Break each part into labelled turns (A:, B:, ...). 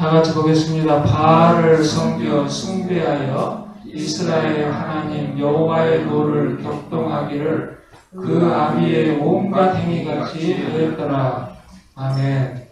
A: 다 같이 보겠습니다. 바알을 섬겨 숭배하여 이스라엘 하나님 여호와의 도를 격동하기를 그 아비의 온갖 행위같이 하였더라. 아멘.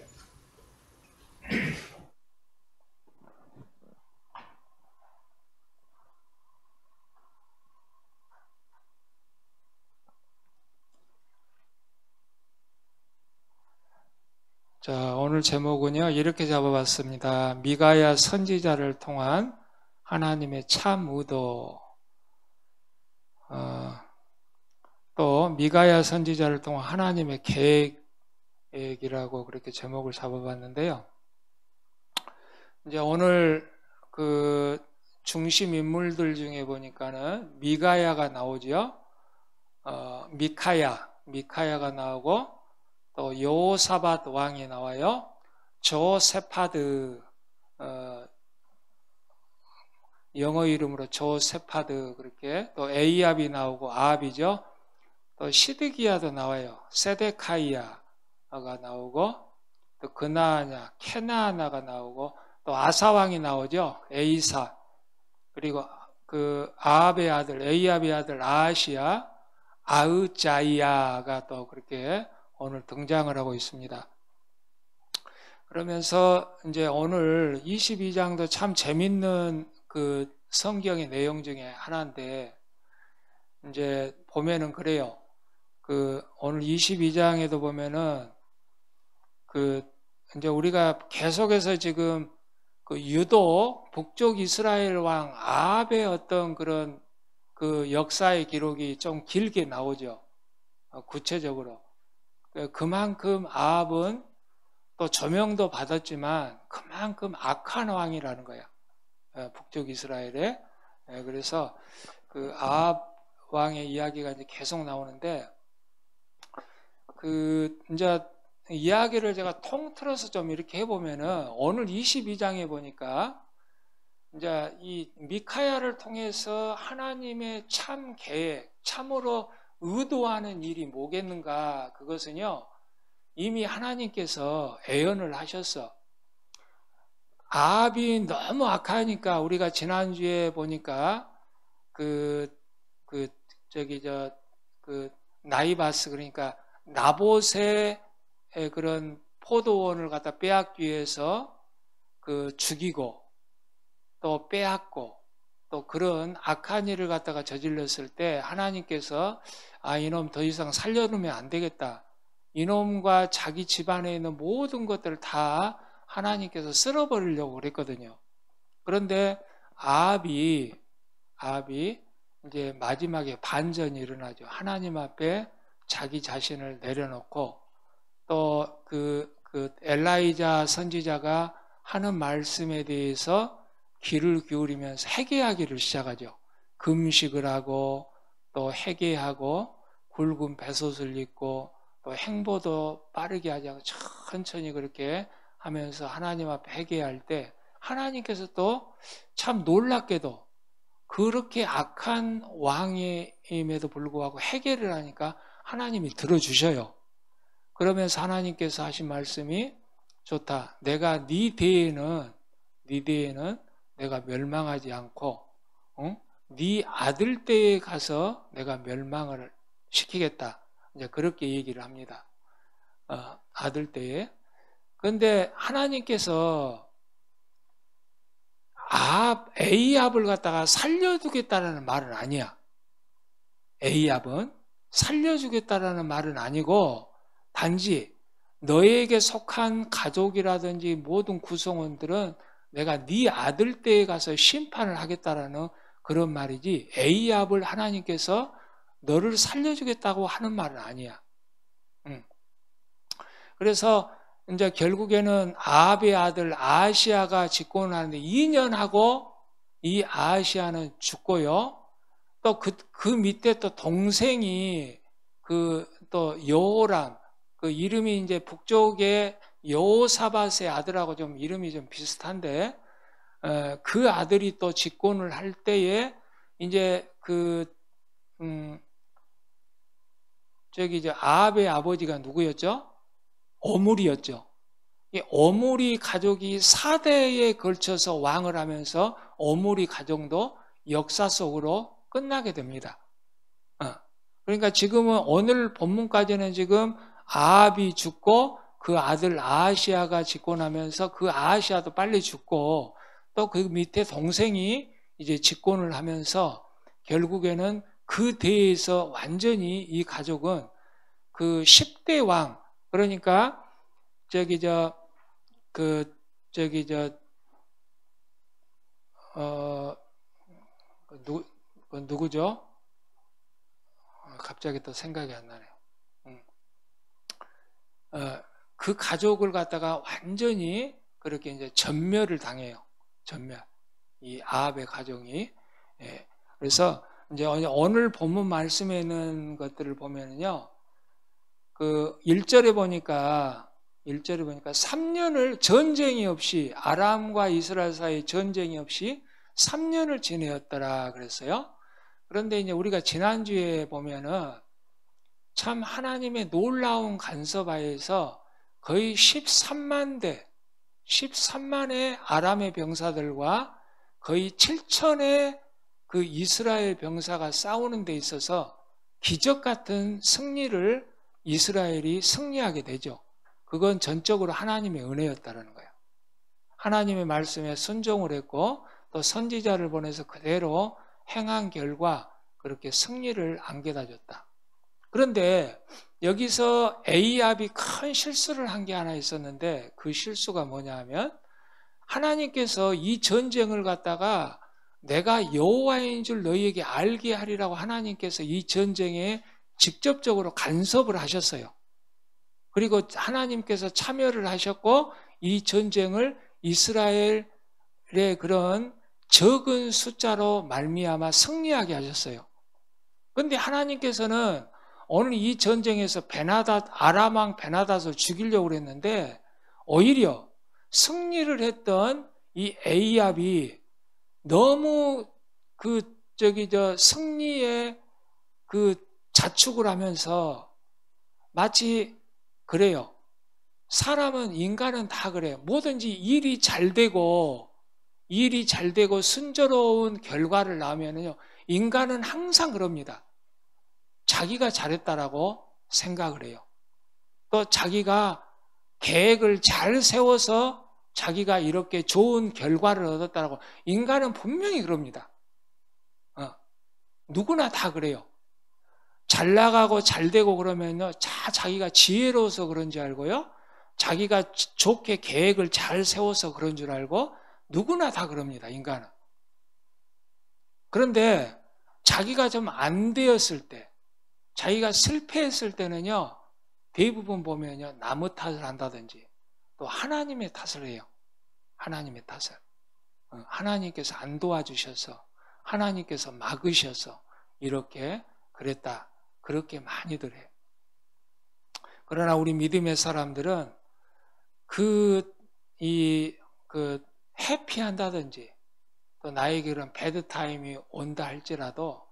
A: 자, 오늘 제목은요, 이렇게 잡아봤습니다. 미가야 선지자를 통한 하나님의 참 의도. 또 미가야 선지자를 통한 하나님의 계획이라고 그렇게 제목을 잡아봤는데요. 이제 오늘 그 중심 인물들 중에 보니까는 미가야가 나오죠. 미카야가 나오고 또 여호사밧 왕이 나와요. 조세파드, 영어 이름으로 조세파드, 그렇게 또 에이압이 나오고 아합이죠. 또 시드기야도 나와요. 세데카이야가 나오고 또 그나아냐, 케나아나가 나오고 또 아사왕이 나오죠. 에이사, 그리고 그 아합의 아들, 에이압의 아들 아하시야, 아흐자이야가 또 그렇게 오늘 등장을 하고 있습니다. 그러면서 이제 오늘 22장도 참 재밌는 그 성경의 내용 중에 하나인데, 이제 보면은 그래요. 그 오늘 22장에도 보면은 그 이제 우리가 계속해서 지금 그 유독 북쪽 이스라엘 왕 아합의 어떤 그런 그 역사의 기록이 좀 길게 나오죠. 구체적으로. 그만큼 아합은 또 조명도 받았지만 그만큼 악한 왕이라는 거야. 북쪽 이스라엘에. 그래서 그 아합 왕의 이야기가 이제 계속 나오는데, 그 이제 이야기를 제가 통틀어서 좀 이렇게 해보면은 오늘 22장에 보니까 이제 이 미카야를 통해서 하나님의 참 계획, 참으로 의도하는 일이 뭐겠는가? 그것은요, 이미 하나님께서 예언을 하셨어. 아합이 너무 악하니까 우리가 지난주에 보니까 그 나이바스, 그러니까 나봇의 그런 포도원을 갖다 빼앗기 위해서 그 죽이고 또 빼앗고 또 그런 악한 일을 갖다가 저질렀을 때 하나님께서 이놈 더 이상 살려놓으면 안 되겠다. 이놈과 자기 집안에 있는 모든 것들을 다 하나님께서 쓸어버리려고 그랬거든요. 그런데 아합이 이제 마지막에 반전이 일어나죠. 하나님 앞에 자기 자신을 내려놓고 또 그 엘라이자 선지자가 하는 말씀에 대해서 귀를 기울이면서 회개하기를 시작하죠. 금식을 하고 또 회개하고 굵은 배솥을 입고 또 행보도 빠르게 하지 않고 천천히 그렇게 하면서 하나님 앞에 회개할 때 하나님께서 또 참 놀랍게도 그렇게 악한 왕임에도 불구하고 회개를 하니까 하나님이 들어주셔요. 그러면서 하나님께서 하신 말씀이 좋다. 내가 네 대에는 내가 멸망하지 않고 네 아들 때에 가서 내가 멸망을 시키겠다. 이제 그렇게 얘기를 합니다. 아들 때에. 그런데 하나님께서 에이압을 갖다가 살려두겠다라는 말은 아니야. 에이압은 살려주겠다라는 말은 아니고 단지 너에게 속한 가족이라든지 모든 구성원들은 내가 네 아들 때에 가서 심판을 하겠다라는 그런 말이지, 에이압을 하나님께서 너를 살려주겠다고 하는 말은 아니야. 그래서 이제 결국에는 아합의 아들 아하시야가 집권을 하는데 2년 하고 이 아하시야는 죽고요. 또 그 밑에 또 동생이 또 여호람, 그 이름이 이제 북쪽의 여호사밧의 아들하고 좀 이름이 좀 비슷한데, 그 아들이 또 집권을 할 때에 이제 아합의 아버지가 누구였죠? 오므리였죠. 이 오므리 가족이 4대에 걸쳐서 왕을 하면서 오므리 가정도 역사 속으로 끝나게 됩니다. 그러니까 지금은 오늘 본문까지는 지금 아합이 죽고 그 아들 아하시아가 집고 나면서 그 아하시아도 빨리 죽고 또 그 밑에 동생이 이제 집권을 하면서 결국에는 그 대에서 완전히 이 가족은 그 10대 왕, 그러니까 누구죠? 갑자기 또 생각이 안 나네요. 그 가족을 갖다가 완전히 그렇게 이제 전멸을 당해요. 전멸. 이 아합의 가정이. 예. 그래서 이제 오늘 본문 말씀에 있는 것들을 보면은요, 그 1절에 보니까 3년을 전쟁이 없이, 아람과 이스라엘 사이 전쟁이 없이 3년을 지내었더라 그랬어요. 그런데 이제 우리가 지난주에 보면은 참 하나님의 놀라운 간섭하에서 거의 13만의 아람의 병사들과 거의 7천의 그 이스라엘 병사가 싸우는 데 있어서 기적 같은 승리를 이스라엘이 승리하게 되죠. 그건 전적으로 하나님의 은혜였다는 거예요. 하나님의 말씀에 순종을 했고 또 선지자를 보내서 그대로 행한 결과 그렇게 승리를 안겨다 줬다. 그런데 여기서 에이압이 큰 실수를 한 게 하나 있었는데 그 실수가 뭐냐 하면 하나님께서 이 전쟁을 갖다가 내가 여호와인 줄 너희에게 알게 하리라고 하나님께서 이 전쟁에 직접적으로 간섭을 하셨어요. 그리고 하나님께서 참여를 하셨고 이 전쟁을 이스라엘의 그런 적은 숫자로 말미암아 승리하게 하셨어요. 그런데 하나님께서는 오늘 이 전쟁에서 아람 왕 베나닷을 죽이려고 했는데 오히려 승리를 했던 이 에이압이 너무 승리에 자축을 하면서 마치 그래요. 인간은 다 그래요. 뭐든지 일이 잘 되고 순조로운 결과를 낳으면요. 인간은 항상 그럽니다. 자기가 잘했다라고 생각을 해요. 또 자기가 계획을 잘 세워서 자기가 이렇게 좋은 결과를 얻었다라고 인간은 분명히 그럽니다. 누구나 다 그래요. 잘 나가고 잘 되고 그러면요. 자기가 지혜로워서 그런 줄 알고요. 자기가 좋게 계획을 잘 세워서 그런 줄 알고 누구나 다 그럽니다. 인간은. 그런데 자기가 좀 안 되었을 때, 자기가 실패했을 때는요. 대부분 보면요. 나무 탓을 한다든지 또 하나님의 탓을 해요. 하나님의 탓을. 하나님께서 안 도와주셔서 하나님께서 막으셔서 이렇게 그랬다. 그렇게 많이들 해요. 그러나 우리 믿음의 사람들은 해피한다든지 또 나에게 그런 배드타임이 온다 할지라도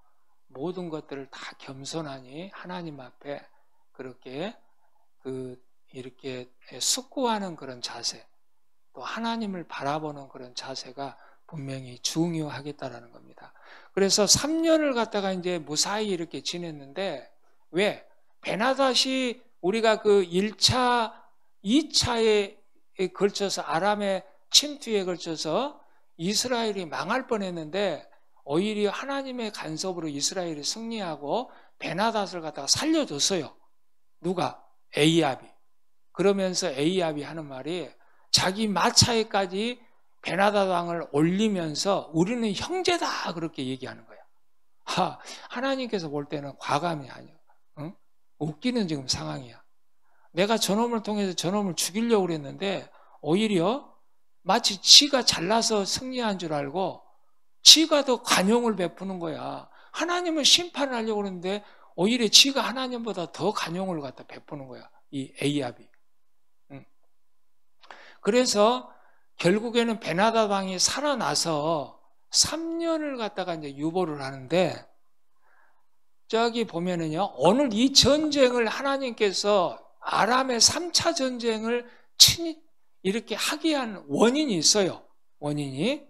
A: 모든 것들을 다 겸손하니 하나님 앞에 그렇게 이렇게 숙고하는 그런 자세, 또 하나님을 바라보는 그런 자세가 분명히 중요하겠다라는 겁니다. 그래서 3년을 갖다가 이제 무사히 이렇게 지냈는데 왜? 베나닷이 우리가 그 1차, 2차에 걸쳐서 아람의 침투에 걸쳐서 이스라엘이 망할 뻔했는데 오히려 하나님의 간섭으로 이스라엘이 승리하고 베나닷을 갖다가 살려줬어요. 누가? 에이압이. 그러면서 에이압이 하는 말이 자기 마차에까지 베나닷 왕을 올리면서 우리는 형제다 그렇게 얘기하는 거예요. 하나님께서 볼 때는 과감이 아니에요. 응? 웃기는 지금 상황이야. 내가 저놈을 통해서 저놈을 죽이려고 그랬는데 오히려 마치 지가 잘나서 승리한 줄 알고 지가 더 관용을 베푸는 거야. 하나님은 심판을 하려고 그러는데 오히려 지가 하나님보다 더 관용을 갖다 베푸는 거야. 이 에이압이. 그래서 결국에는 베나닷 왕이 살아나서 3년을 갖다가 이제 유보를 하는데 저기 보면은요. 오늘 이 전쟁을 하나님께서 아람의 3차 전쟁을 친히 이렇게 하게 한 원인이 있어요. 원인이.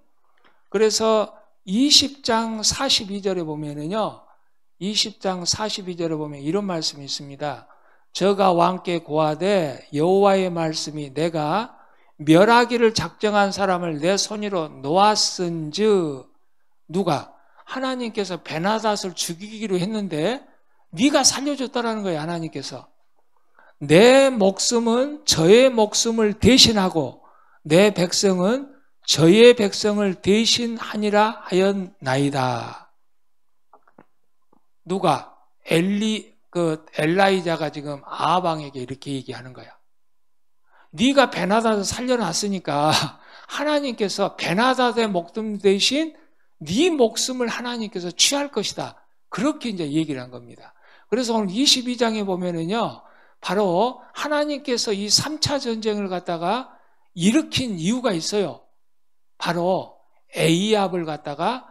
A: 그래서 20장 42절에 보면은요. 20장 42절에 보면 이런 말씀이 있습니다. 저가 왕께 고하되 여호와의 말씀이 내가 멸하기를 작정한 사람을 내 손으로 놓았은즉 누가? 하나님께서 베나닷을 죽이기로 했는데 네가 살려줬다라는 거예요. 하나님께서. 내 목숨은 저의 목숨을 대신하고 내 백성은 저의 백성을 대신하니라 하였나이다. 누가? 엘라이자가 지금 아합 왕에게 이렇게 얘기하는 거야. 네가 베나닷을 살려놨으니까 하나님께서 베나닷의 목숨 대신 네 목숨을 하나님께서 취할 것이다. 그렇게 이제 얘기를 한 겁니다. 그래서 오늘 22장에 보면은요, 바로 하나님께서 이 3차 전쟁을 갖다가 일으킨 이유가 있어요. 바로 에이압을 갖다가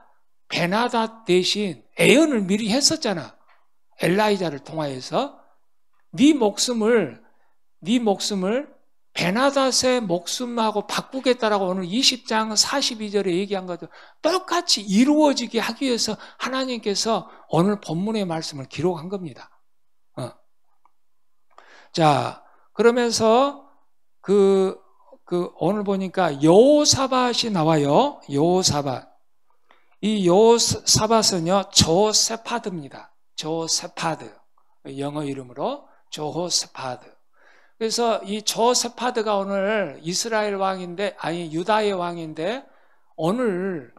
A: 베나닷 대신 애언을 미리 했었잖아. 엘라이자를 통하여서 네 목숨을 베나닷의 목숨하고 바꾸겠다라고 오늘 20장 42절에 얘기한 것도 똑같이 이루어지게 하기 위해서 하나님께서 오늘 본문의 말씀을 기록한 겁니다. 자, 그러면서 오늘 보니까 여호사밧이 나와요. 여호사밧. 이 여호사밧은요, 조세파드입니다. 조세파드. 영어 이름으로 조호세파드. 그래서 이 조세파드가 오늘 이스라엘 왕인데, 아니 유다의 왕인데 오늘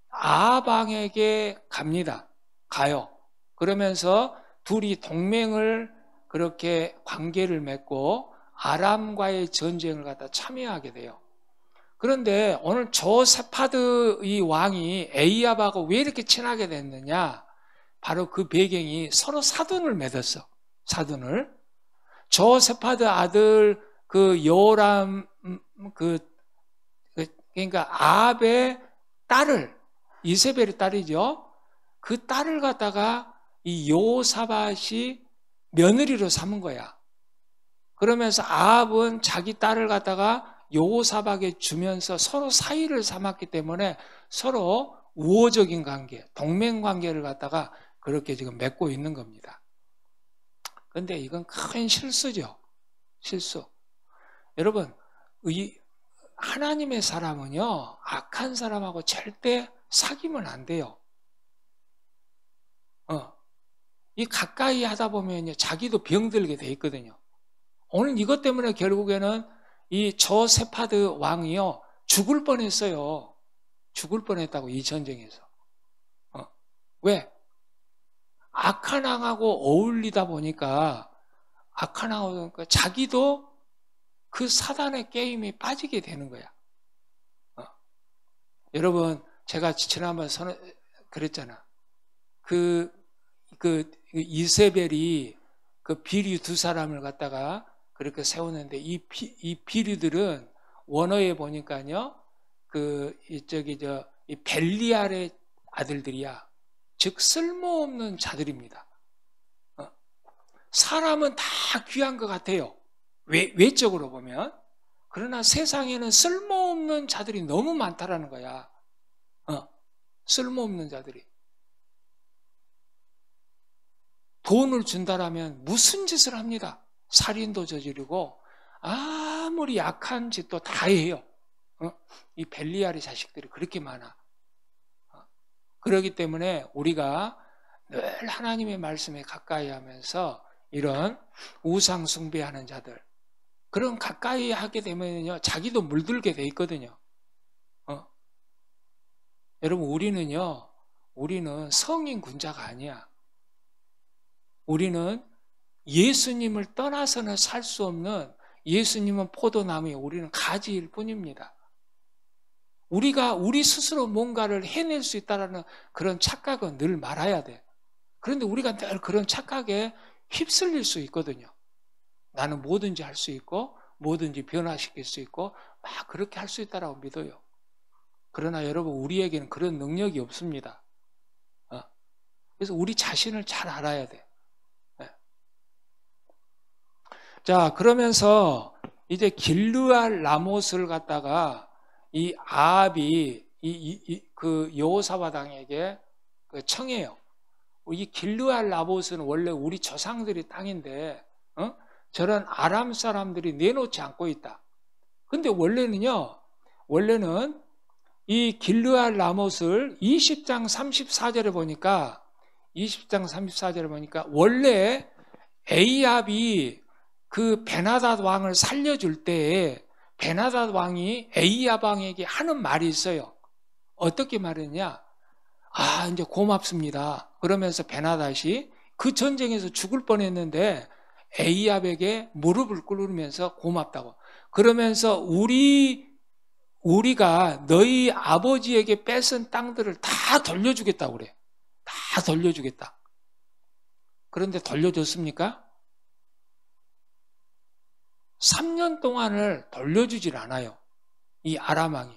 A: 아합 왕에게 갑니다. 가요. 그러면서 둘이 동맹을 그렇게 관계를 맺고 아람과의 전쟁을 갖다 참여하게 돼요. 그런데 오늘 조세파드 이 왕이 에이압하고 왜 이렇게 친하게 됐느냐? 바로 그 배경이 서로 사돈을 맺었어. 사돈을. 조세파드 아들 여호람 그러니까 아합의 딸을, 이세벨의 딸이죠. 그 딸을 갖다가 이 여호사밧이 며느리로 삼은 거야. 그러면서 아합은 자기 딸을 갖다가 여호사밧에 주면서 서로 사이를 삼았기 때문에 서로 우호적인 관계, 동맹 관계를 갖다가 그렇게 지금 맺고 있는 겁니다. 그런데 이건 큰 실수죠. 실수. 여러분, 하나님의 사람은요, 악한 사람하고 절대 사귀면 안 돼요. 이 가까이 하다 보면 자기도 병들게 돼 있거든요. 오늘 이것 때문에 결국에는 이 조세파드 왕이요, 죽을 뻔했어요. 죽을 뻔했다고, 이 전쟁에서. 왜? 악한 왕하고 어울리다 보니까 악한 왕하고 자기도 그 사단의 게임에 빠지게 되는 거야. 여러분, 제가 지난번 그랬잖아. 이세벨이 그 비류 두 사람을 갖다가 그렇게 세우는데 이 비류들은 원어에 보니까요, 이 벨리알의 아들들이야. 즉 쓸모없는 자들입니다. 사람은 다 귀한 것 같아요. 외적으로 보면. 그러나 세상에는 쓸모없는 자들이 너무 많다라는 거야. 쓸모없는 자들이. 돈을 준다라면 무슨 짓을 합니다. 살인도 저지르고 아무리 약한 짓도 다 해요. 이 벨리알의 자식들이 그렇게 많아. 그렇기 때문에 우리가 늘 하나님의 말씀에 가까이 하면서 이런 우상 숭배하는 자들, 그런 가까이 하게 되면요, 자기도 물들게 돼 있거든요. 여러분, 우리는 성인 군자가 아니야. 우리는 예수님을 떠나서는 살 수 없는, 예수님은 포도나무에 우리는 가지일 뿐입니다. 우리가 우리 스스로 뭔가를 해낼 수 있다는 그런 착각은 늘 말아야 돼. 그런데 우리가 늘 그런 착각에 휩쓸릴 수 있거든요. 나는 뭐든지 할 수 있고 뭐든지 변화시킬 수 있고 막 그렇게 할 수 있다고 믿어요. 그러나 여러분, 우리에게는 그런 능력이 없습니다. 그래서 우리 자신을 잘 알아야 돼. 자, 그러면서 이제 길르알 라못을 갖다가 이 아합이 그 여호사밧 왕에게 청해요. 이 길르알 라못은 원래 우리 조상들이 땅인데 저런 아람 사람들이 내놓지 않고 있다. 근데 원래는 이 길르알 라못을 20장 34절에 보니까 원래 에이압이 그 베나닷 왕을 살려줄 때에 베나닷 왕이 에이압 왕에게 하는 말이 있어요. 어떻게 말했냐? 아, 이제 고맙습니다. 그러면서 베나닷이 그 전쟁에서 죽을 뻔했는데 에이압에게 무릎을 꿇으면서 고맙다고. 그러면서 우리가 너희 아버지에게 뺏은 땅들을 다 돌려주겠다고 그래. 다 돌려주겠다. 그런데 돌려줬습니까? 3년 동안을 돌려주질 않아요. 이 아람 왕이.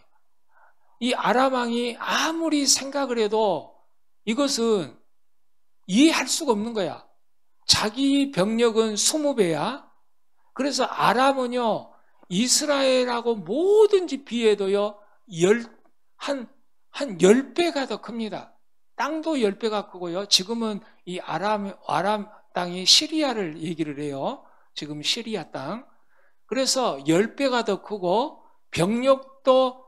A: 이 아람 왕이 아무리 생각을 해도 이것은 이해할 수가 없는 거야. 자기 병력은 20배야. 그래서 아람은요, 이스라엘하고 뭐든지 비해도요, 한 10배가 더 큽니다. 땅도 10배가 크고요. 지금은 이 아람 땅이 시리아를 얘기를 해요. 지금 시리아 땅. 그래서 10배가 더 크고, 병력도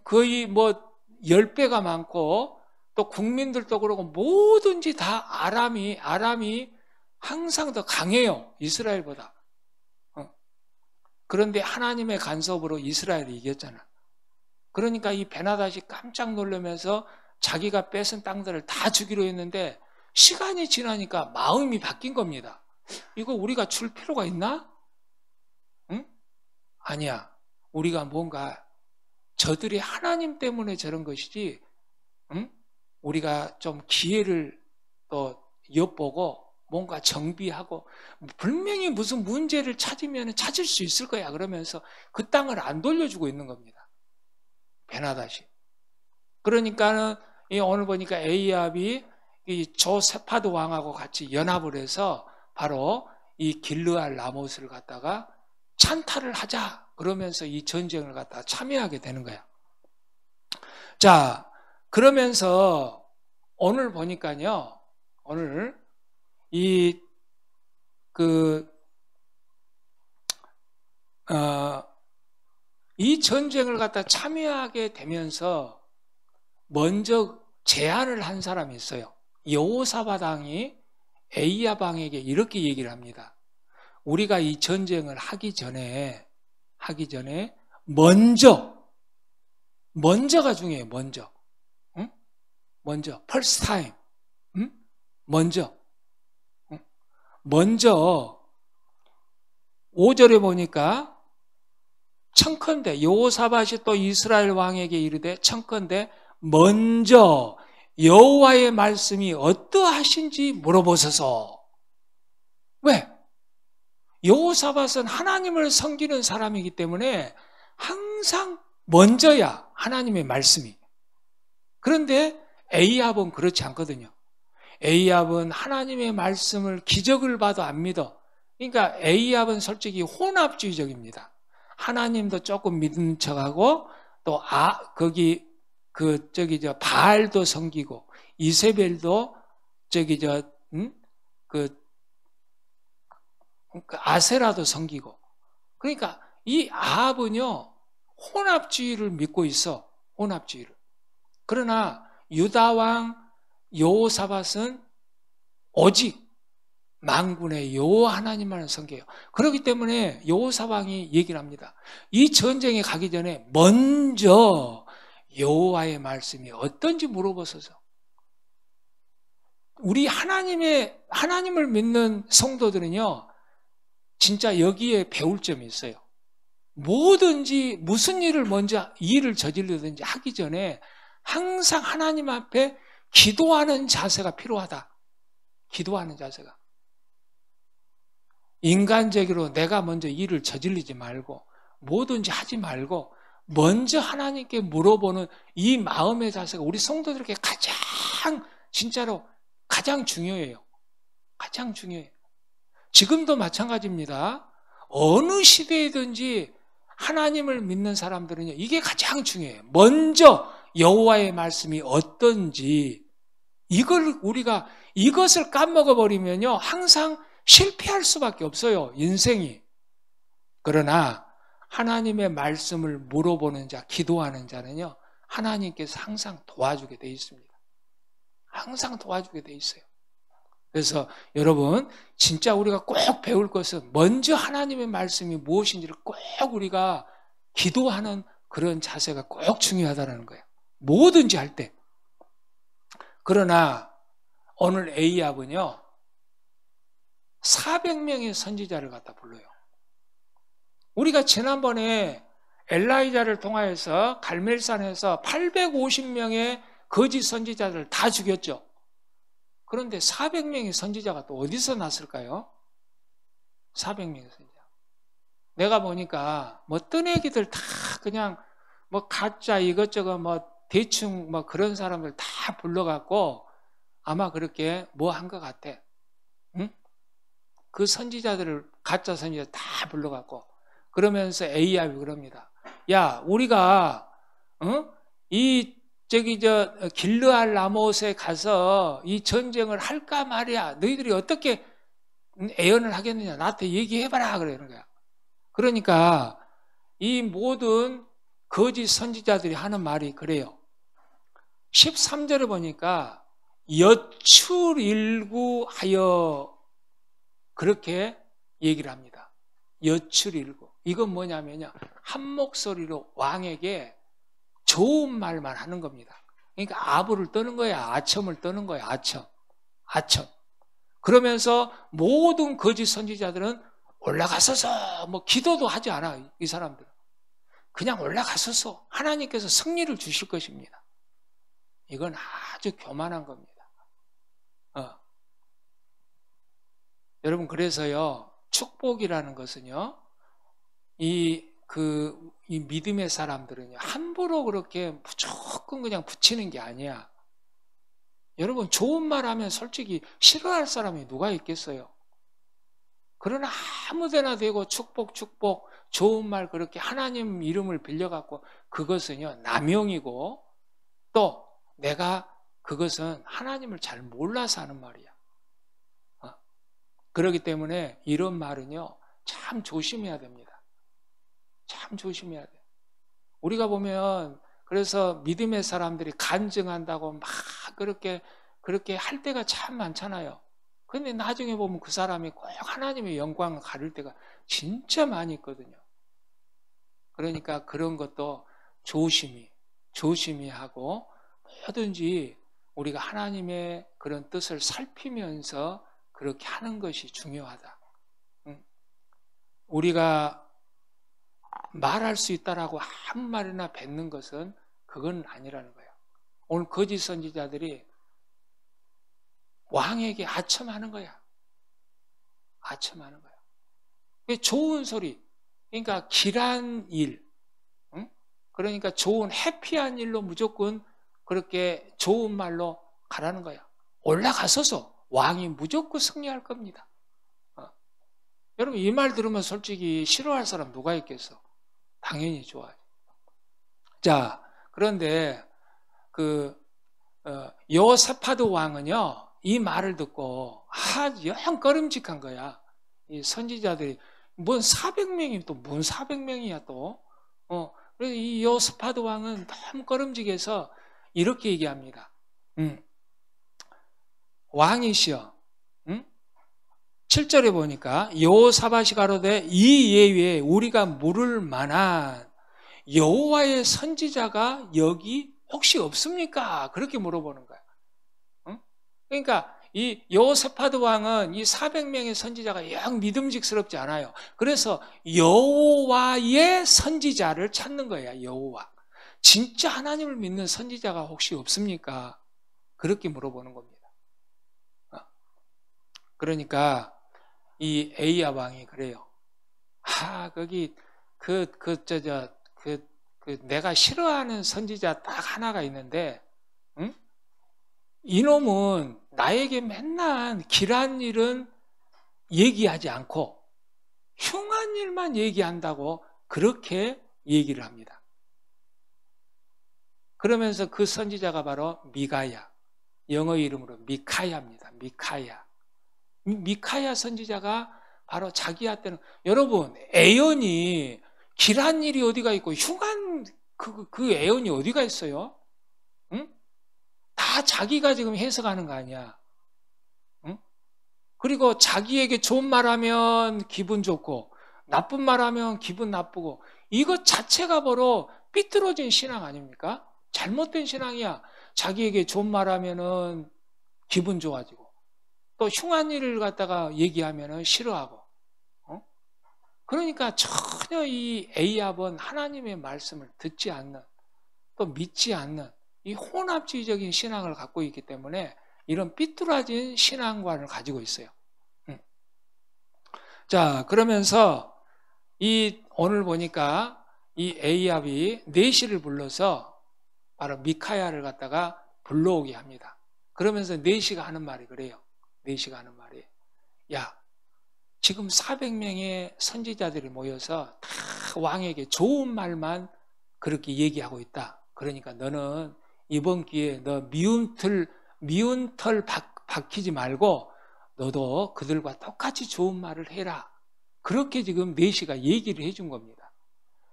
A: 거의 10배가 많고, 또 국민들도 그러고 뭐든지 다 아람이 항상 더 강해요. 이스라엘보다. 그런데 하나님의 간섭으로 이스라엘이 이겼잖아. 그러니까 이 베나닷이 깜짝 놀라면서 자기가 뺏은 땅들을 다 주기로 했는데 시간이 지나니까 마음이 바뀐 겁니다. 이거 우리가 줄 필요가 있나? 응? 아니야. 우리가 뭔가 저들이 하나님 때문에 저런 것이지, 응? 우리가 좀 기회를 또 엿보고 뭔가 정비하고 분명히 무슨 문제를 찾으면 찾을 수 있을 거야. 그러면서 그 땅을 안 돌려주고 있는 겁니다. 베나닷이. 그러니까는 오늘 보니까 에이압이 이 조세파드 왕하고 같이 연합을 해서 바로 이 길르알 라못을 갖다가 찬탈을 하자. 그러면서 이 전쟁을 갖다가 참여하게 되는 거야. 자, 그러면서 오늘 보니까요. 오늘 이 전쟁을 갖다 참여하게 되면서 먼저 제안을 한 사람이 있어요. 여호사밧 왕이 에이압 왕에게 이렇게 얘기를 합니다. 우리가 이 전쟁을 하기 전에 먼저가 중요해요. 먼저. 응? 먼저. first time. 응? 먼저 5절에 보니까 청컨대 여호사밧이 또 이스라엘 왕에게 이르되 청컨대 먼저 여호와의 말씀이 어떠하신지 물어보소서. 왜? 여호사밧은 하나님을 섬기는 사람이기 때문에 항상 먼저야 하나님의 말씀이. 그런데 에이압은 그렇지 않거든요. 에이압은 하나님의 말씀을 기적을 봐도 안 믿어. 그러니까 에이압은 솔직히 혼합주의적입니다. 하나님도 조금 믿는 척하고 또 바알도 섬기고 이세벨도 아세라도 섬기고. 그러니까 이 아합은요 혼합주의를 믿고 있어. 혼합주의를. 그러나 유다 왕 여호사밧은 오직 만군의 여호와 하나님만을 섬겨요. 그렇기 때문에 여호사밧 왕이 얘기를 합니다. 이 전쟁에 가기 전에 먼저 여호와의 말씀이 어떤지 물어보소서. 우리 하나님을 믿는 성도들은요, 진짜 여기에 배울 점이 있어요. 뭐든지 무슨 일을 먼저 일을 저지르든지 하기 전에 항상 하나님 앞에 기도하는 자세가 필요하다. 기도하는 자세가. 인간적으로 내가 먼저 일을 저지르지 말고 뭐든지 하지 말고 먼저 하나님께 물어보는 이 마음의 자세가 우리 성도들에게 진짜로 가장 중요해요. 가장 중요해요. 지금도 마찬가지입니다. 어느 시대이든지 하나님을 믿는 사람들은요, 이게 가장 중요해요. 먼저 여호와의 말씀이 어떤지, 이것을 까먹어 버리면요, 항상 실패할 수밖에 없어요, 인생이. 그러나 하나님의 말씀을 물어보는 자, 기도하는 자는요, 하나님께서 항상 도와주게 돼 있습니다. 항상 도와주게 돼 있어요. 그래서 여러분, 진짜 우리가 꼭 배울 것은 먼저 하나님의 말씀이 무엇인지를 꼭 우리가 기도하는 그런 자세가 꼭 중요하다는 거예요. 뭐든지 할 때. 그러나 오늘 에이압은요, 400명의 선지자를 갖다 불러요. 우리가 지난번에 엘라이자를 통하여서 갈멜산에서 850명의 거짓 선지자들을 다 죽였죠. 그런데 400명의 선지자가 또 어디서 났을까요? 400명의 선지자. 내가 보니까 뭐 뜨내기들 다 그냥 뭐 가짜 이것저것 뭐 대충 뭐 그런 사람들 다 불러갖고 아마 그렇게 뭐 한 것 같아. 응? 그 선지자들을, 가짜 선지자 다 불러갖고 그러면서 에이압이 그럽니다. 야, 우리가 길르알 라못에 가서 이 전쟁을 할까 말이야. 너희들이 어떻게 애연을 하겠느냐. 나한테 얘기해봐라. 그러는 거야. 그러니까 이 모든 거짓 선지자들이 하는 말이 그래요. 13절에 보니까 여출일구하여 그렇게 얘기를 합니다. 여출일구. 이건 뭐냐면요, 한 목소리로 왕에게 좋은 말만 하는 겁니다. 그러니까 아부를 떠는 거야. 아첨을 떠는 거야. 아첨. 그러면서 모든 거짓 선지자들은 올라가서서 뭐 기도도 하지 않아. 이 사람들은 그냥 올라가서서 하나님께서 승리를 주실 것입니다. 이건 아주 교만한 겁니다. 여러분, 그래서요, 축복이라는 것은요, 이 믿음의 사람들은요, 함부로 그렇게 무조건 그냥 붙이는 게 아니야. 여러분, 좋은 말 하면 솔직히 싫어할 사람이 누가 있겠어요? 그러나 아무데나 대고 축복, 좋은 말 그렇게 하나님 이름을 빌려갖고 그것은요, 남용이고 또 내가 그것은 하나님을 잘 몰라서 하는 말이야. 그렇기 때문에 이런 말은요, 참 조심해야 됩니다. 참 조심해야 돼요. 우리가 보면 그래서 믿음의 사람들이 간증한다고 막 그렇게 할 때가 참 많잖아요. 그런데 나중에 보면 그 사람이 꼭 하나님의 영광을 가릴 때가 진짜 많이 있거든요. 그러니까 그런 것도 조심히 하고 뭐든지 우리가 하나님의 그런 뜻을 살피면서 그렇게 하는 것이 중요하다. 우리가 말할 수 있다라고 아무 말이나 뱉는 것은 그건 아니라는 거예요. 오늘 거짓 선지자들이 왕에게 아첨하는 거야. 아첨하는 거야. 좋은 소리, 그러니까 길한 일, 그러니까 좋은 해피한 일로 무조건 그렇게 좋은 말로 가라는 거야. 올라가서서 왕이 무조건 승리할 겁니다. 여러분, 이 말 들으면 솔직히 싫어할 사람 누가 있겠어? 당연히 좋아요. 자, 그런데 여호사밧 왕은요, 이 말을 듣고 영 꺼림직한 거야. 이 선지자들이 뭔 400명이 또 뭔 400명이야 또. 그래서 이 여호사밧 왕은 너무 꺼림직해서 이렇게 얘기합니다. 왕이시여, 7절에 보니까 여호사밧이 가로되 이 예외에 우리가 물을 만한 여호와의 선지자가 여기 혹시 없습니까? 그렇게 물어보는 거야. 그러니까 이 여호사밧 왕은 이 400명의 선지자가 영 믿음직스럽지 않아요. 그래서 여호와의 선지자를 찾는 거야. 여호와. 진짜 하나님을 믿는 선지자가 혹시 없습니까? 그렇게 물어보는 겁니다. 그러니까 이 에이압 왕이 그래요. 거기 내가 싫어하는 선지자 딱 하나가 있는데, 이놈은 나에게 맨날 길한 일은 얘기하지 않고 흉한 일만 얘기한다고 그렇게 얘기를 합니다. 그러면서 그 선지자가 바로 미가야, 영어 이름으로 미카야입니다. 미카야 선지자가 바로 자기한테는, 여러분, 애언이 길한 일이 어디가 있고 흉한 그 애언이 어디가 있어요? 응? 다 자기가 지금 해석하는 거 아니야. 응? 그리고 자기에게 좋은 말하면 기분 좋고 나쁜 말하면 기분 나쁘고, 이것 자체가 바로 삐뚤어진 신앙 아닙니까? 잘못된 신앙이야. 자기에게 좋은 말하면은 기분 좋아지고, 또 흉한 일을 갖다가 얘기하면은 싫어하고. 그러니까 전혀 이 에이압은 하나님의 말씀을 듣지 않는, 또 믿지 않는 이 혼합주의적인 신앙을 갖고 있기 때문에 이런 삐뚤어진 신앙관을 가지고 있어요. 자, 그러면서 오늘 보니까 이 에이압이 네시를 불러서 바로 미카야를 갖다가 불러오게 합니다. 그러면서 네시가 하는 말이 그래요. 네시가 하는 말이, 야, 지금 400명의 선지자들이 모여서 다 왕에게 좋은 말만 그렇게 얘기하고 있다. 그러니까 너는 이번 기회에 너 미운 털 박히지 말고 너도 그들과 똑같이 좋은 말을 해라. 그렇게 지금 네시가 얘기를 해준 겁니다.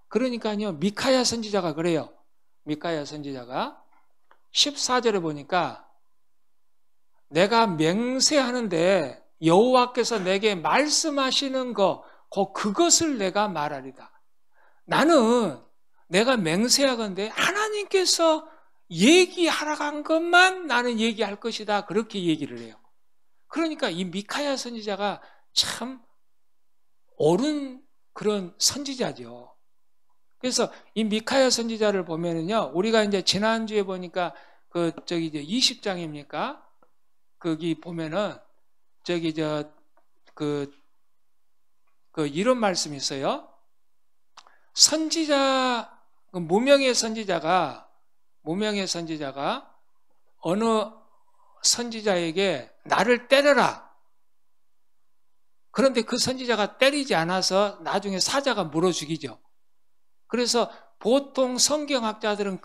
A: 그러니까요, 미카야 선지자가 그래요. 미카야 선지자가 14절에 보니까, 내가 맹세하는데 여호와께서 내게 말씀하시는 그것을 내가 말하리다. 나는 내가 맹세하건대 하나님께서 얘기하라고 한 것만 나는 얘기할 것이다. 그렇게 얘기를 해요. 그러니까 이 미카야 선지자가 참 옳은 그런 선지자죠. 그래서 이 미카야 선지자를 보면은요, 우리가 이제 지난주에 보니까 이제 20장입니까? 거기 보면은 이런 말씀이 있어요. 무명의 선지자가 어느 선지자에게 나를 때려라. 그런데 그 선지자가 때리지 않아서 나중에 사자가 물어 죽이죠. 그래서 보통 성경학자들은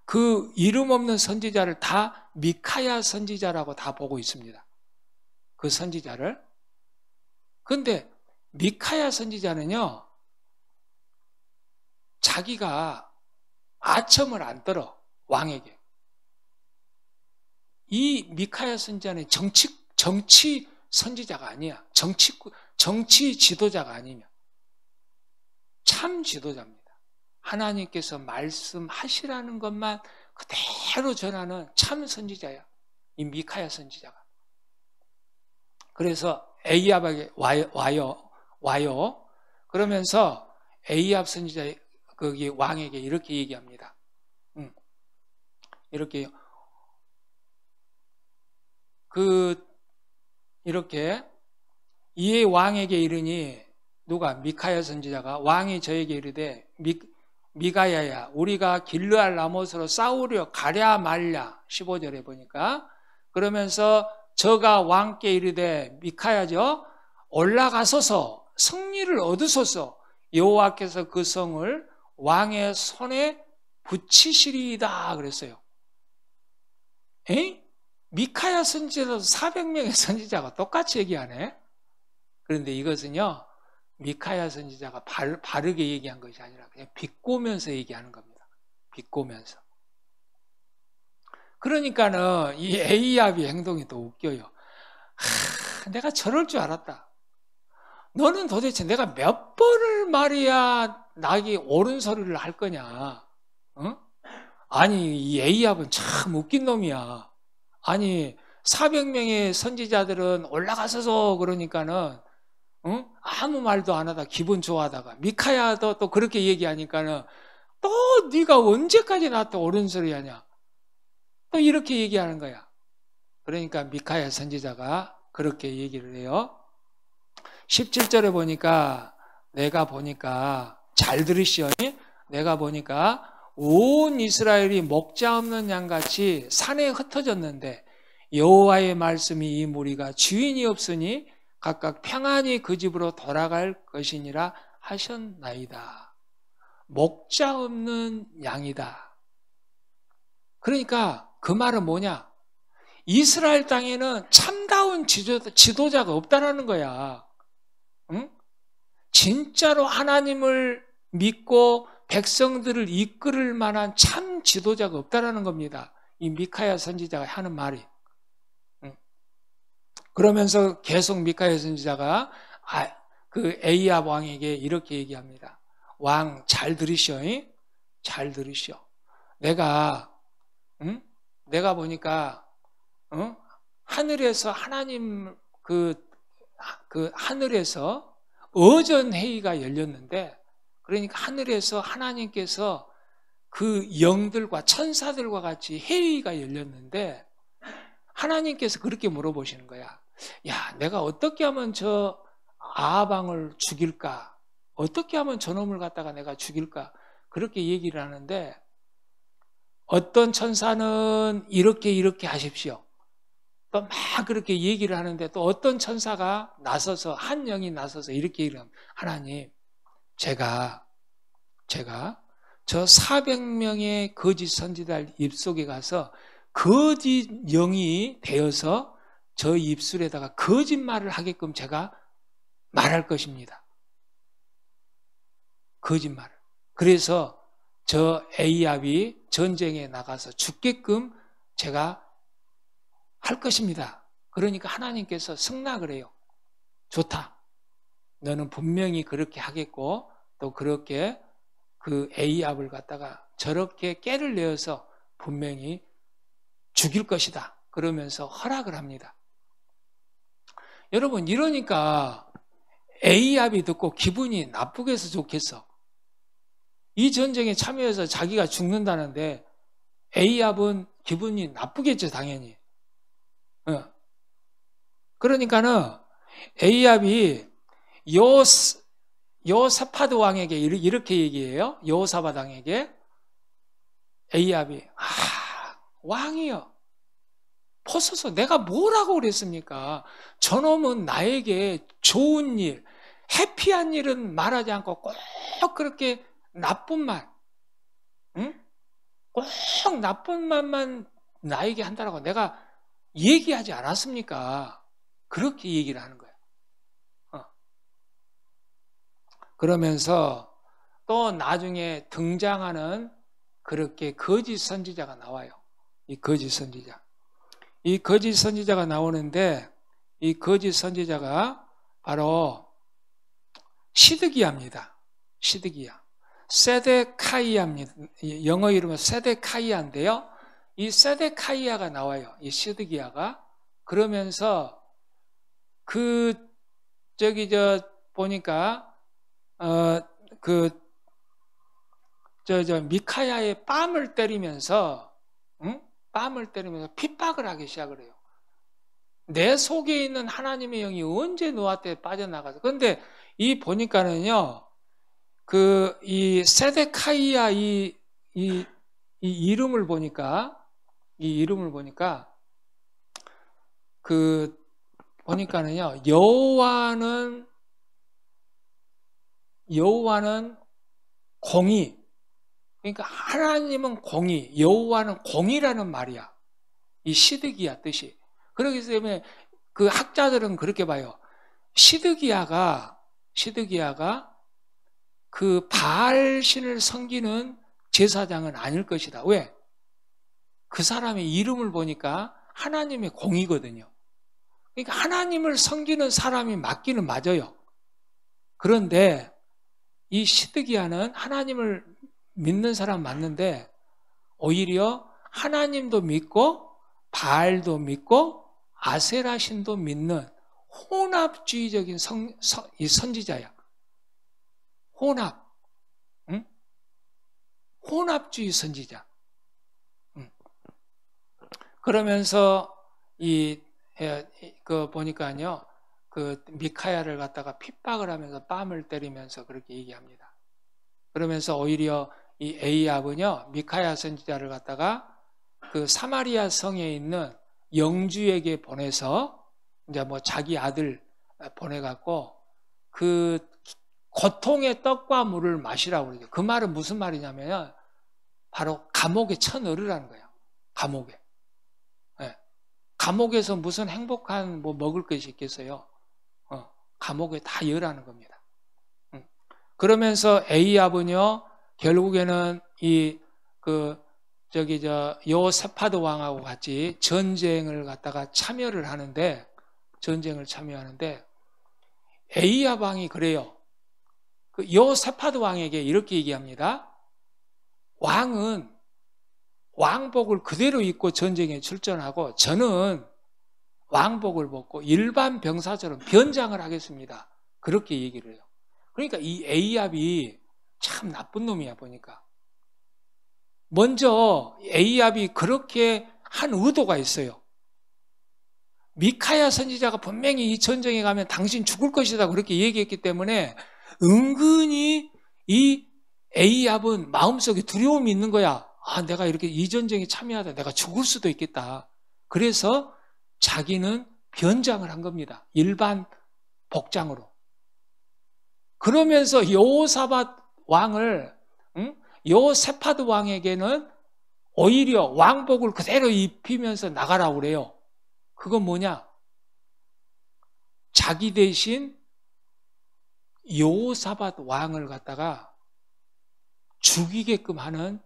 A: 그 이름 없는 선지자를 다 미카야 선지자라고 다 보고 있습니다. 그 선지자를. 그런데 미카야 선지자는요, 자기가 아첨을 안 떨어, 왕에게. 이 미카야 선지자는 정치 선지자가 아니야. 정치 지도자가 아니며 참 지도자입니다. 하나님께서 말씀하시라는 것만 그대로 전하는 참 선지자야, 이 미카야 선지자가. 그래서 에이압에게 와요. 그러면서 에이압 선지자 거기 왕에게 이렇게 얘기합니다. 이렇게 이에 왕에게 이르니, 누가? 미카야 선지자가 왕이 저에게 이르되, 미가야야, 우리가 길르알 라못으로 싸우려 가랴 말랴. 15절에 보니까, 그러면서 저가 왕께 이르되, 미카야죠, 올라가소서 승리를 얻으소서, 여호와께서 그 성을 왕의 손에 붙이시리이다 그랬어요. 미카야 선지자도 400명의 선지자가 똑같이 얘기하네. 그런데 이것은요, 미카야 선지자가 바르게 얘기한 것이 아니라 그냥 비꼬면서 얘기하는 겁니다. 비꼬면서. 그러니까는 이 에이압의 행동이 또 웃겨요. 내가 저럴 줄 알았다. 너는 도대체 내가 몇 번을 말해야 나에게 옳은 소리를 할 거냐? 어? 아니, 이 에이압은 참 웃긴 놈이야. 아니, 400명의 선지자들은 올라가서서 그러니까는 아무 말도 안 하다 기분 좋아하다가, 미카야도 또 그렇게 얘기하니까는 또 네가 언제까지 나한테 옳은 소리 하냐? 또 이렇게 얘기하는 거야. 그러니까 미카야 선지자가 그렇게 얘기를 해요. 17절에 보니까, 내가 보니까, 잘 들으시오. 내가 보니까 온 이스라엘이 목자 없는 양같이 산에 흩어졌는데 여호와의 말씀이 이 무리가 주인이 없으니 각각 평안히 그 집으로 돌아갈 것이니라 하셨나이다. 목자 없는 양이다. 그러니까 그 말은 뭐냐? 이스라엘 땅에는 참다운 지도자가 없다라는 거야. 응? 진짜로 하나님을 믿고 백성들을 이끌을 만한 참 지도자가 없다라는 겁니다. 이 미카야 선지자가 하는 말이. 그러면서 계속 미카야 선지자가 그 에이압 왕에게 이렇게 얘기합니다. 왕 잘 들으시오. 잘 들으시오. 내가 보니까 하늘에서 하나님 그 하늘에서 어전 회의가 열렸는데, 그러니까 하늘에서 하나님께서 그 영들과 천사들과 같이 회의가 열렸는데 하나님께서 그렇게 물어보시는 거야. 야, 내가 어떻게 하면 저 아합왕을 죽일까? 어떻게 하면 저놈을 갖다가 내가 죽일까? 그렇게 얘기를 하는데, 어떤 천사는 이렇게 하십시오. 또 막 그렇게 얘기를 하는데, 또 어떤 천사가 나서서, 한 영이 나서서 이렇게 얘기를 합니다. 하나님, 제가 저 400명의 거짓 선지자들 입속에 가서 거짓 영이 되어서 저 입술에다가 거짓말을 하게끔 제가 말할 것입니다. 거짓말을. 그래서 저 에이압이 전쟁에 나가서 죽게끔 제가 할 것입니다. 그러니까 하나님께서 승낙을 해요. 좋다. 너는 분명히 그렇게 하겠고, 또 그렇게 그 에이압을 갖다가 저렇게 깨를 내어서 분명히 죽일 것이다. 그러면서 허락을 합니다. 여러분, 이러니까 에이압이 듣고 기분이 나쁘겠어, 좋겠어? 이 전쟁에 참여해서 자기가 죽는다는데 에이압은 기분이 나쁘겠죠, 당연히. 그러니까는 에이압이 여호사밧 왕에게 이렇게 얘기해요. 여호사밧 왕에게 에이압이 왕이여, 보소서, 내가 뭐라고 그랬습니까? 저놈은 나에게 좋은 일, 해피한 일은 말하지 않고 꼭 그렇게 나쁜 말, 꼭 나쁜 말만 나에게 한다라고 내가 얘기하지 않았습니까? 그렇게 얘기를 하는 거예요. 그러면서 또 나중에 등장하는 그렇게 거짓 선지자가 나와요. 이 거짓 선지자가 나오는데, 이 거짓 선지자가 바로 시드기야입니다. 시드기야. 세데카이아입니다. 영어 이름은 세데카이아인데요. 이 세데카이아가 나와요. 이 시드기야가. 그러면서 보니까 미카야의 뺨을 때리면서 핍박을 하기 시작을 해요. 내 속에 있는 하나님의 영이 언제 너한테 빠져나가서. 그런데 이 보니까는요, 이 세데카이아 이 이름을 보니까, 보니까는요, 여호와는 공의, 그러니까 하나님은 공의, 여호와는 공의라는 말이야. 이 시드기야 뜻이. 그렇기 때문에 그 학자들은 그렇게 봐요. 시드기야가 그 바알 신을 섬기는 제사장은 아닐 것이다. 왜? 그 사람의 이름을 보니까 하나님의 공의거든요. 그러니까 하나님을 섬기는 사람이 맞기는 맞아요. 그런데 이 시드기야는 하나님을 믿는 사람 맞는데 오히려 하나님도 믿고 바알도 믿고 아세라 신도 믿는 혼합주의적인 이 선지자야. 혼합주의 선지자. 그러면서 보니까요, 그 미카야를 갖다가 핍박을 하면서 뺨을 때리면서 그렇게 얘기합니다. 그러면서 오히려 이 에이압은요, 미카야 선지자를 갖다가 그 사마리아 성에 있는 영주에게 보내서 이제 뭐 자기 아들 보내갖고 그 고통의 떡과 물을 마시라고 그러죠. 그 말은 무슨 말이냐면 바로 감옥에 쳐넣으라는 거예요. 감옥에. 네. 감옥에서 무슨 행복한 뭐 먹을 것이 있겠어요. 감옥에 다 열라는 겁니다. 그러면서 에이압은요 결국에는 여호사밧 왕하고 같이 전쟁을 참여하는데 에이압 왕이 그래요. 그 여호사밧 왕에게 이렇게 얘기합니다. 왕은 왕복을 그대로 입고 전쟁에 출전하고 저는 왕복을 벗고 일반 병사처럼 변장을 하겠습니다. 그렇게 얘기를 해요. 그러니까 이 에이압이 참 나쁜 놈이야 보니까. 먼저 에이압이 그렇게 한 의도가 있어요. 미카야 선지자가 분명히 이 전쟁에 가면 당신 죽을 것이다 그렇게 얘기했기 때문에 은근히 이 에이압은 마음속에 두려움이 있는 거야. 내가 이렇게 이 전쟁에 참여하다 내가 죽을 수도 있겠다. 그래서 자기는 변장을 한 겁니다. 일반 복장으로. 그러면서 여호사밧 왕을 여호사밧 왕에게는 오히려 왕복을 그대로 입히면서 나가라고 그래요. 그건 뭐냐? 자기 대신 여호사밧 왕을 갖다가 죽이게끔 하는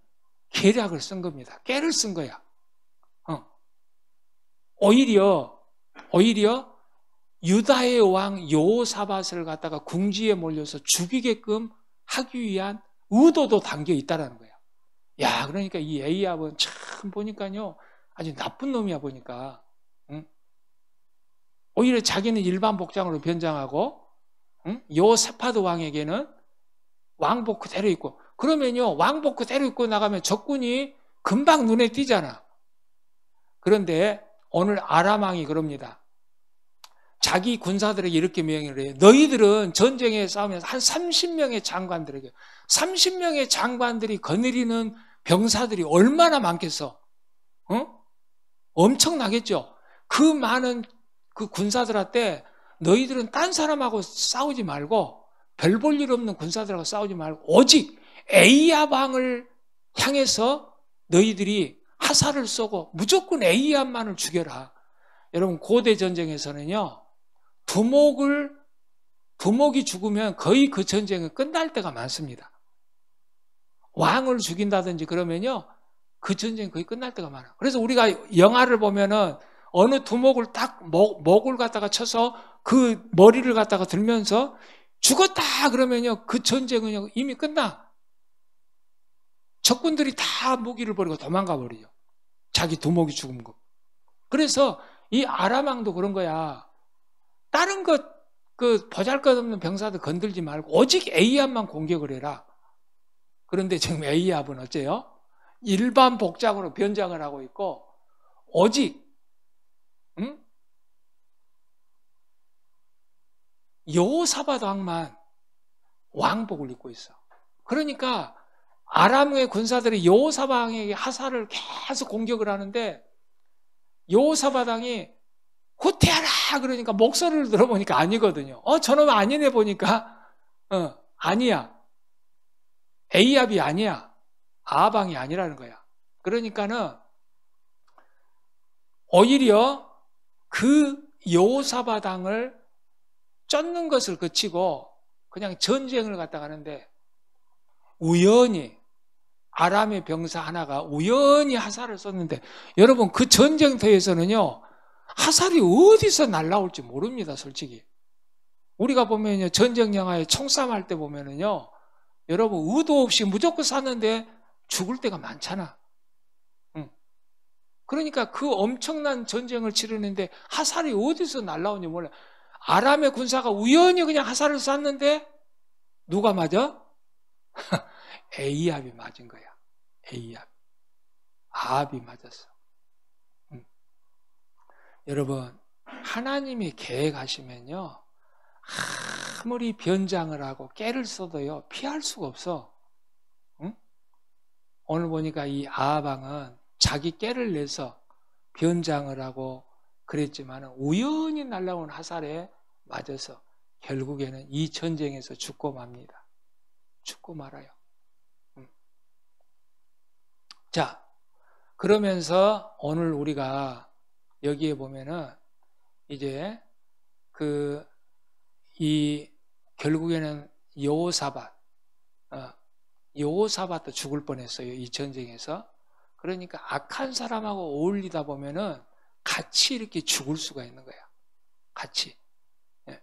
A: 계략을 쓴 겁니다. 깨를 쓴 거야. 오히려 유다의 왕 여호사밧을 갖다가 궁지에 몰려서 죽이게끔 하기 위한 의도도 담겨 있다라는 거야. 야, 그러니까 이 에이압은 참 보니까요 아주 나쁜 놈이야 보니까. 오히려 자기는 일반 복장으로 변장하고 여호사밧 왕에게는 왕복 그대로 입고, 그러면요 왕복 그대로 입고 나가면 적군이 금방 눈에 띄잖아. 그런데 오늘 아람 왕이 그럽니다. 자기 군사들에게 이렇게 명령을 해요. 너희들은 전쟁에 싸우면서 한 30명의 장관들에게, 30명의 장관들이 거느리는 병사들이 얼마나 많겠어? 엄청나겠죠? 그 많은 그 군사들한테 너희들은 딴 사람하고 싸우지 말고, 별 볼 일 없는 군사들하고 싸우지 말고 오직 에이압 왕을 향해서 너희들이 화살을 쏘고 무조건 에이압만을 죽여라. 여러분 고대 전쟁에서는요 두목이 죽으면 거의 그 전쟁은 끝날 때가 많습니다. 왕을 죽인다든지 그러면요 그 전쟁이 거의 끝날 때가 많아. 그래서 우리가 영화를 보면은 어느 두목을 딱 목을 갖다가 쳐서 그 머리를 갖다가 들면서 죽었다 그러면요 그 전쟁은 이미 끝나. 적군들이 다 무기를 버리고 도망가 버리죠. 자기 두목이 죽은 거. 그래서 이 아람 왕도 그런 거야. 다른 그 보잘것없는 병사들 건들지 말고 오직 에이압만 공격을 해라. 그런데 지금 에이압은 어째요? 일반 복장으로 변장을 하고 있고 오직 여호사밧 왕만 왕복을 입고 있어. 그러니까 아람의 군사들이 여호사밧 왕에게 화살을 계속 공격을 하는데 여호사밧 왕이 후퇴하라 그러니까 목소리를 들어보니까 아니거든요. 저놈 아니네 보니까 아니야. 에이압이 아니야. 아합 왕이 아니라는 거야. 그러니까는 오히려 그 여호사밧 왕을 쫓는 것을 그치고 그냥 전쟁을 갖다가 하는데 우연히 아람의 병사 하나가 우연히 화살을 쐈는데, 여러분 그 전쟁터에서는요 화살이 어디서 날라올지 모릅니다. 솔직히 우리가 보면요 전쟁 영화에 총싸움할 때 보면은요 여러분 의도 없이 무조건 쐈는데 죽을 때가 많잖아. 그러니까 그 엄청난 전쟁을 치르는데 화살이 어디서 날라오는지 몰라. 아람의 군사가 우연히 그냥 화살을 쐈는데 누가 맞아? 에이압이 맞은 거야. 에이압. 아합이 맞았어. 여러분 하나님이 계획하시면요 아무리 변장을 하고 깨를 써도요 피할 수가 없어. 오늘 보니까 이 아합 왕은 자기 깨를 내서 변장을 하고 그랬지만 우연히 날라온 화살에 맞아서 결국에는 이 전쟁에서 죽고 맙니다. 죽고 말아요. 자, 그러면서 오늘 우리가 여기에 보면은 이제 이 결국에는 여호사밧도 죽을 뻔했어요. 이 전쟁에서. 그러니까 악한 사람하고 어울리다 보면은 같이 이렇게 죽을 수가 있는 거야. 같이. 예.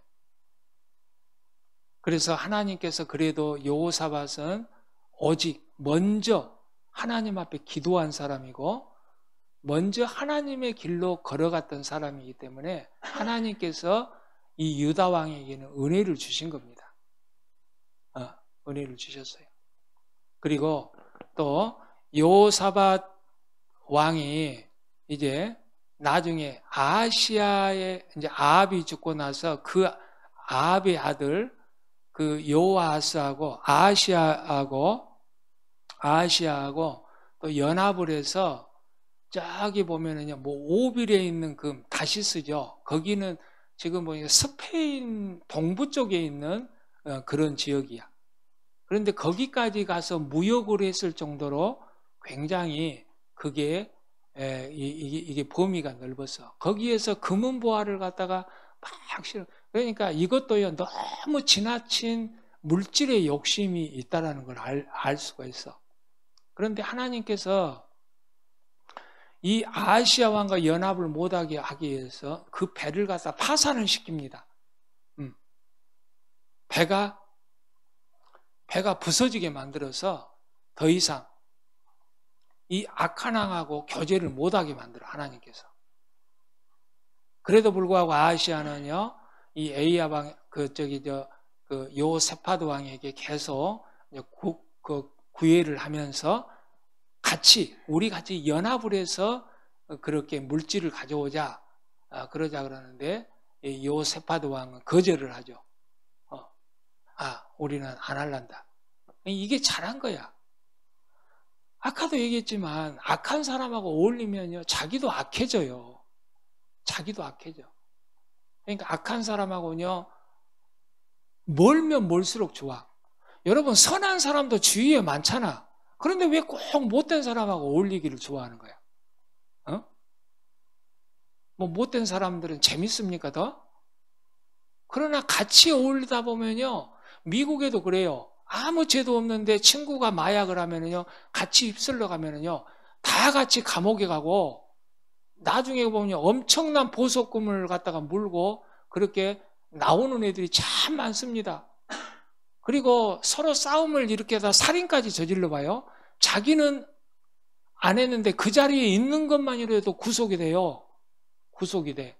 A: 그래서 하나님께서 그래도 여호사밧은 오직 먼저 하나님 앞에 기도한 사람이고 먼저 하나님의 길로 걸어갔던 사람이기 때문에 하나님께서 이 유다 왕에게는 은혜를 주신 겁니다. 은혜를 주셨어요. 그리고 또 여호사밧 왕이 이제 나중에 아하시아의 이제 아합이 죽고 나서 그 아합의 아들 그 여호아하스하고 아하시아하고 또 연합을 해서 저기 보면은요, 뭐 오빌에 있는 그 다시스죠. 거기는 지금 보니까 스페인 동부 쪽에 있는 그런 지역이야. 그런데 거기까지 가서 무역을 했을 정도로 굉장히 그게 이게 범위가 넓었어. 거기에서 금은보화를 갖다가 막 실어. 그러니까 이것도요 너무 지나친 물질의 욕심이 있다라는 걸 알 수가 있어. 그런데 하나님께서 이 아시아 왕과 연합을 못하게 하기 위해서 그 배를 갖다 파산을 시킵니다. 배가 부서지게 만들어서 더 이상 이 악한 왕하고 교제를 못하게 만들어 하나님께서. 그래도 불구하고 아시아는요 이 에이야 왕 여호사밧 왕에게 계속 구애를 하면서 우리 같이 연합을 해서 그렇게 물질을 가져오자 그러자 그러는데 여호사밧 왕은 거절을 하죠. 우리는 안 할란다. 이게 잘한 거야. 아까도 얘기했지만 악한 사람하고 어울리면요 자기도 악해져요. 자기도 악해져. 그러니까 악한 사람하고는요 멀면 멀수록 좋아. 여러분 선한 사람도 주위에 많잖아. 그런데 왜 꼭 못된 사람하고 어울리기를 좋아하는 거야? 뭐 못된 사람들은 재밌습니까 더? 그러나 같이 어울리다 보면요 미국에도 그래요. 아무 죄도 없는데 친구가 마약을 하면은요 같이 휩쓸려 가면은요 다 같이 감옥에 가고 나중에 보면 엄청난 보석금을 갖다가 물고 그렇게 나오는 애들이 참 많습니다. 그리고 서로 싸움을 일으켜서 살인까지 저질러 봐요. 자기는 안 했는데 그 자리에 있는 것만이라도 구속이 돼요. 구속이 돼.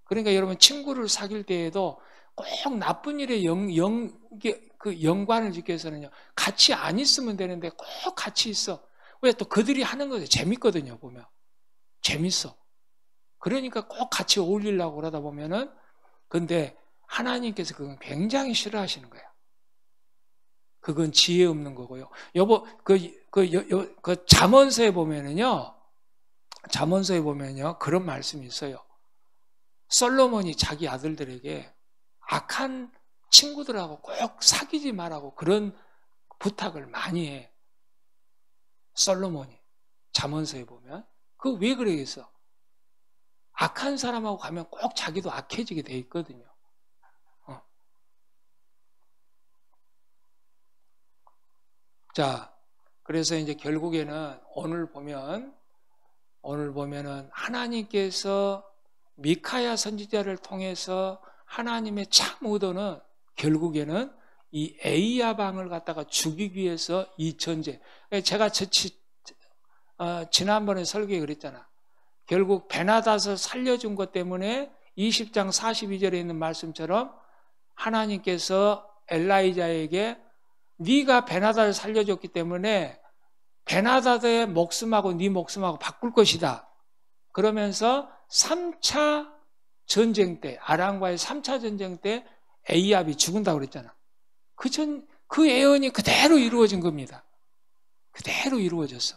A: 그러니까 여러분 친구를 사귈 때에도 꼭 나쁜 일에 연관을 짓기 위해서는요 같이 안 있으면 되는데 꼭 같이 있어. 왜? 또 그들이 하는 것이 재밌거든요. 보면 재밌어. 그러니까 꼭 같이 어울리려고 그러다 보면은 근데 하나님께서 그건 굉장히 싫어하시는 거예요. 그건 지혜 없는 거고요. 잠언서에 보면은요 그런 말씀이 있어요. 솔로몬이 자기 아들들에게 악한 친구들하고 꼭 사귀지 말라고 그런 부탁을 많이 해. 솔로몬이 잠언서에 보면 그 왜 그러겠어? 악한 사람하고 가면 꼭 자기도 악해지게 돼 있거든요. 자, 그래서 이제 결국에는 오늘 보면은 하나님께서 미카야 선지자를 통해서 하나님의 참 의도는 결국에는 이 에이야 왕을 갖다가 죽이기 위해서 이 전쟁. 제가 지난번에 설교에 그랬잖아. 결국 베나닷을 살려준 것 때문에 20장 42절에 있는 말씀처럼 하나님께서 엘라이자에게 네가 베나닷을 살려줬기 때문에 베나닷의 목숨하고 네 목숨하고 바꿀 것이다. 그러면서 3차 전쟁 때 아람과의 3차 전쟁 때 에이압이 죽은다고 그랬잖아. 그 예언이 그대로 이루어진 겁니다. 그대로 이루어졌어.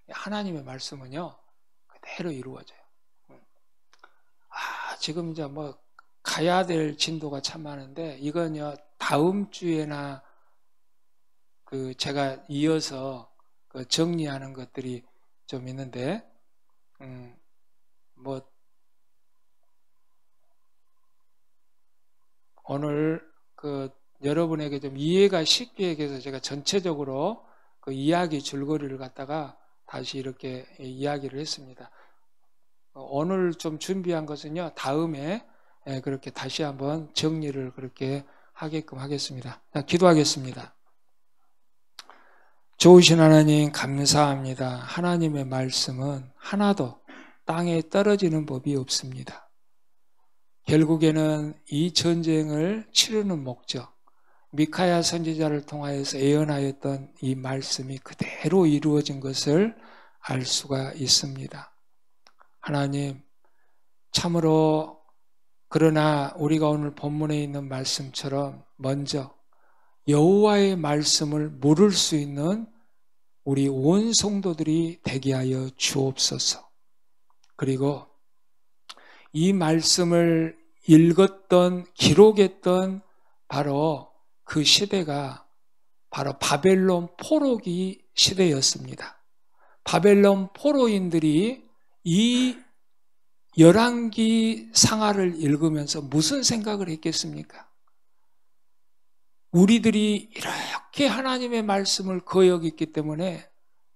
A: 하나님의 말씀은요 그대로 이루어져요. 지금 이제 뭐 가야 될 진도가 참 많은데 이건요 다음 주에나 제가 이어서 정리하는 것들이 좀 있는데 뭐 오늘 여러분에게 좀 이해가 쉽게 해서 제가 전체적으로 그 이야기 줄거리를 갖다가 다시 이렇게 이야기를 했습니다. 오늘 좀 준비한 것은요 다음에 그렇게 다시 한번 정리를 그렇게 하게끔 하겠습니다. 자, 기도하겠습니다. 좋으신 하나님 감사합니다. 하나님의 말씀은 하나도 땅에 떨어지는 법이 없습니다. 결국에는 이 전쟁을 치르는 목적, 미카야 선지자를 통하여서 예언하였던 이 말씀이 그대로 이루어진 것을 알 수가 있습니다. 하나님, 참으로 그러나 우리가 오늘 본문에 있는 말씀처럼 먼저 여호와의 말씀을 물을 수 있는 우리 온 성도들이 되게 하여 주옵소서. 그리고 이 말씀을 읽었던, 기록했던 바로 그 시대가 바로 바벨론 포로기 시대였습니다. 바벨론 포로인들이 이 열왕기 상하를 읽으면서 무슨 생각을 했겠습니까? 우리들이 이렇게 하나님의 말씀을 거역했기 때문에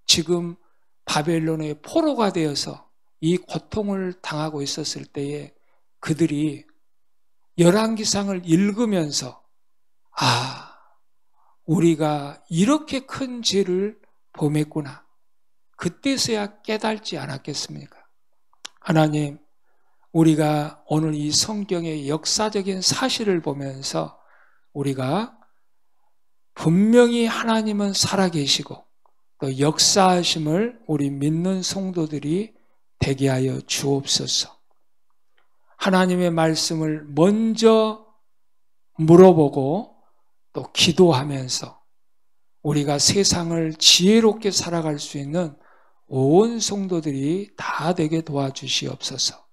A: 지금 바벨론의 포로가 되어서 이 고통을 당하고 있었을 때에 그들이 열왕기상을 읽으면서 우리가 이렇게 큰 죄를 범했구나. 그때서야 깨달지 않았겠습니까? 하나님, 우리가 오늘 이 성경의 역사적인 사실을 보면서 우리가 분명히 하나님은 살아계시고 또 역사하심을 우리 믿는 성도들이 되게 하여 주옵소서. 하나님의 말씀을 먼저 물어보고 또 기도하면서 우리가 세상을 지혜롭게 살아갈 수 있는 온 성도들이 다 되게 도와주시옵소서.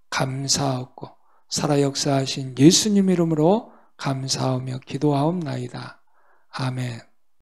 A: 감사하고 살아 역사하신 예수님 이름으로 감사하며 기도하옵나이다. 아멘.